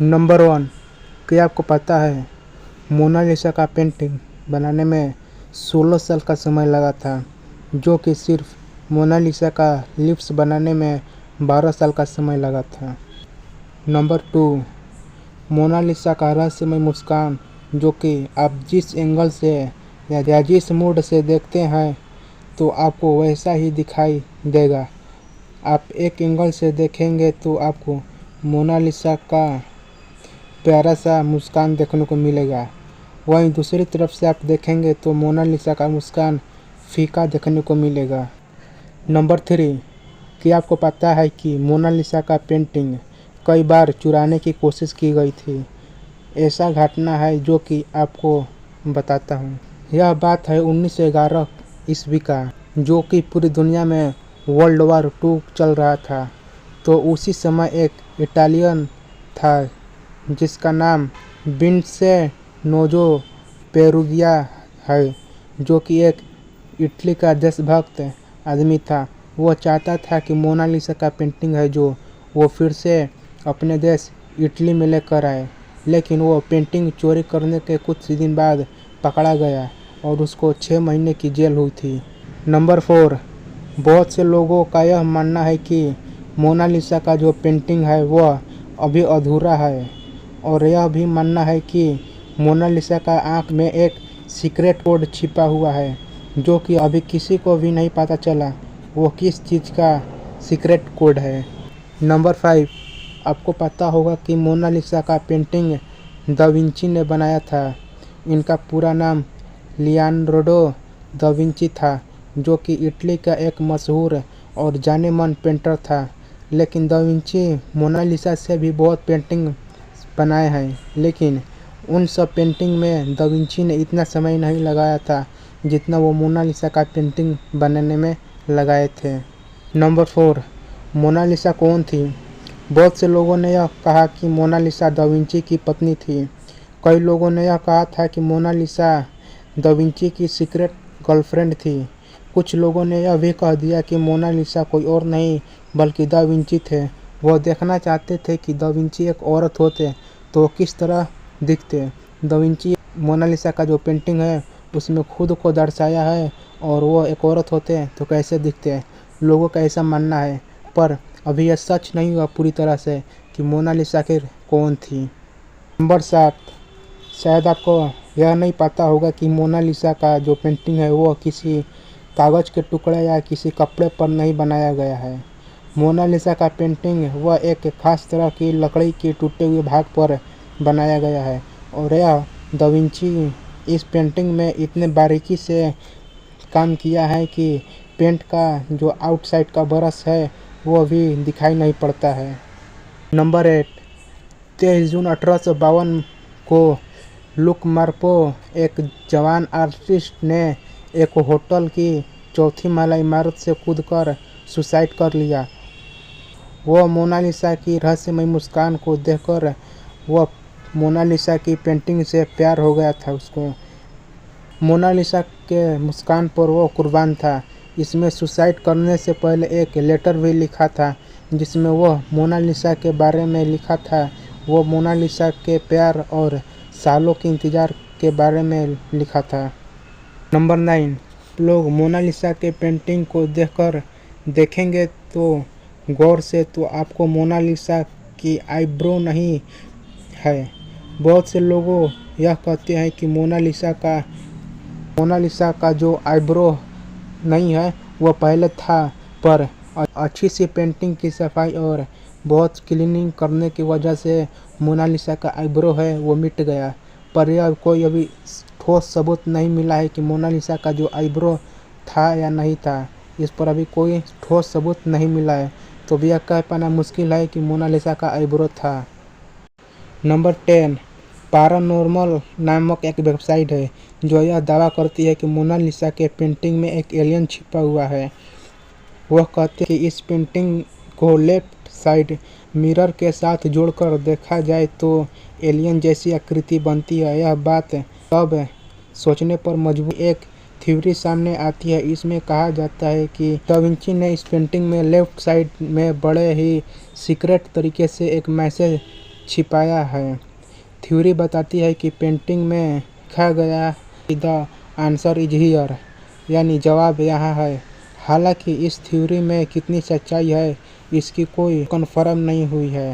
Number 1, क्या आपको पता है मोनालिसा का पेंटिंग बनाने में 16 साल का समय लगा था, जो कि सिर्फ मोनालिसा का लिप्स बनाने में 12 साल का समय लगा था। नंबर 2, मोनालिसा का रहस्यमय मुस्कान, जो कि आप जिस एंगल से या जिस मूड से देखते हैं तो आपको वैसा ही दिखाई देगा। आप एक एंगल से देखेंगे तो आपको मोनालिसा का प्यारा सा मुस्कान देखने को मिलेगा, वहीं दूसरी तरफ से आप देखेंगे तो मोनालिसा का मुस्कान फीका देखने को मिलेगा। नंबर 3, क्या आपको पता है कि मोनालिसा का पेंटिंग कई बार चुराने की कोशिश की गई थी? ऐसा घटना है जो कि आपको बताता हूँ। यह बात है 1911 ईस्वी का, जो कि पूरी दुनिया में वर्ल्ड वॉर 2 चल रहा था। तो उसी समय एक इटालियन था जिसका नाम विंसेंटो पेरुगिया है, जो कि एक इटली का देशभक्त आदमी था। वो चाहता था कि मोनालिसा का पेंटिंग है जो वो फिर से अपने देश इटली में लेकर आए, लेकिन वो पेंटिंग चोरी करने के कुछ दिन बाद पकड़ा गया और उसको 6 महीने की जेल हुई थी। नंबर 4, बहुत से लोगों का यह मानना है कि मोनालिसा का जो पेंटिंग है वह अभी अधूरा है, और यह भी मानना है कि मोनालिसा का आँख में एक सीक्रेट कोड छिपा हुआ है, जो कि अभी किसी को भी नहीं पता चला वो किस चीज़ का सीक्रेट कोड है। नंबर 5, आपको पता होगा कि मोनालिसा का पेंटिंग दा विंची ने बनाया था। इनका पूरा नाम लियोनार्डो दा विंची था, जो कि इटली का एक मशहूर और जाने-माने पेंटर था। लेकिन दा विंची मोनालिसा से भी बहुत पेंटिंग बनाए हैं, लेकिन उन सब पेंटिंग में दा विंची ने इतना समय नहीं लगाया था जितना वो मोनालिसा का पेंटिंग बनाने में लगाए थे। नंबर 4, मोनालिसा कौन थी? बहुत से लोगों ने यह कहा कि मोनालिसा दा विंची की पत्नी थी। कई लोगों ने यह कहा था कि मोनालिसा दा विंची की सीक्रेट गर्लफ्रेंड थी। कुछ लोगों ने यह भी कह दिया कि मोनालिसा कोई और नहीं बल्कि दा विंची थे। वह देखना चाहते थे कि दा विंची एक औरत होते तो किस तरह दिखते। दा विंची मोनालिसा का जो पेंटिंग है उसमें खुद को दर्शाया है, और वो एक औरत होते तो कैसे दिखते। लोगों का ऐसा मानना है, पर अभी यह सच नहीं हुआ पूरी तरह से कि मोनालिसा आखिर कौन थी। नंबर 7, शायद आपको यह नहीं पता होगा कि मोनालिसा का जो पेंटिंग है वो किसी कागज़ के टुकड़े या किसी कपड़े पर नहीं बनाया गया है। मोनालिसा का पेंटिंग वह एक खास तरह की लकड़ी के टूटे हुए भाग पर बनाया गया है, और यह दा विंची इस पेंटिंग में इतने बारीकी से काम किया है कि पेंट का जो आउटसाइड का ब्रश है वो भी दिखाई नहीं पड़ता है। नंबर 8, 23 जून 1852 को लुक मार्पो, एक जवान आर्टिस्ट ने एक होटल की 4थी माला इमारत से कूदकर सुसाइड कर लिया। वह मोनालिसा की रहस्यमय मुस्कान को देखकर वह मोनालिसा की पेंटिंग से प्यार हो गया था उसको। मोनालिसा के मुस्कान पर वो कुर्बान था। इसमें सुसाइड करने से पहले एक लेटर भी लिखा था जिसमें वह मोनालिसा के बारे में लिखा था। वो मोनालिसा के प्यार और सालों के इंतज़ार के बारे में लिखा था। नंबर 9, लोग मोनालिसा के पेंटिंग को देखेंगे तो गौर से तो आपको मोनालिसा की आईब्रो नहीं है। बहुत से लोगों यह कहते हैं कि मोनालिसा का जो आईब्रो नहीं है वह पहले था, पर अच्छी सी पेंटिंग की सफाई और बहुत क्लीनिंग करने की वजह से मोनालिसा का आईब्रो है वो मिट गया। पर यह कोई अभी ठोस सबूत नहीं मिला है कि मोनालिसा का जो आईब्रो था या नहीं था। इस पर अभी कोई ठोस सबूत नहीं मिला है, तो भी यह कह पाना मुश्किल है कि मोनालिसा का आईब्रो था। नंबर 10, पैरानॉर्मल नामक एक वेबसाइट है जो यह दावा करती है कि मोनालिसा के पेंटिंग में एक एलियन छिपा हुआ है। वह कहते हैं कि इस पेंटिंग को लेफ्ट साइड मिरर के साथ जोड़कर देखा जाए तो एलियन जैसी आकृति बनती है। यह बात तब सोचने पर मजबूर एक थ्योरी सामने आती है। इसमें कहा जाता है कि दा विंची ने इस पेंटिंग में लेफ्ट साइड में बड़े ही सीक्रेट तरीके से एक मैसेज छिपाया है। थ्योरी बताती है कि पेंटिंग में लिखा गया द आंसर इज हियर, यानी जवाब यहाँ है। हालांकि इस थ्योरी में कितनी सच्चाई है इसकी कोई कन्फर्म नहीं हुई है।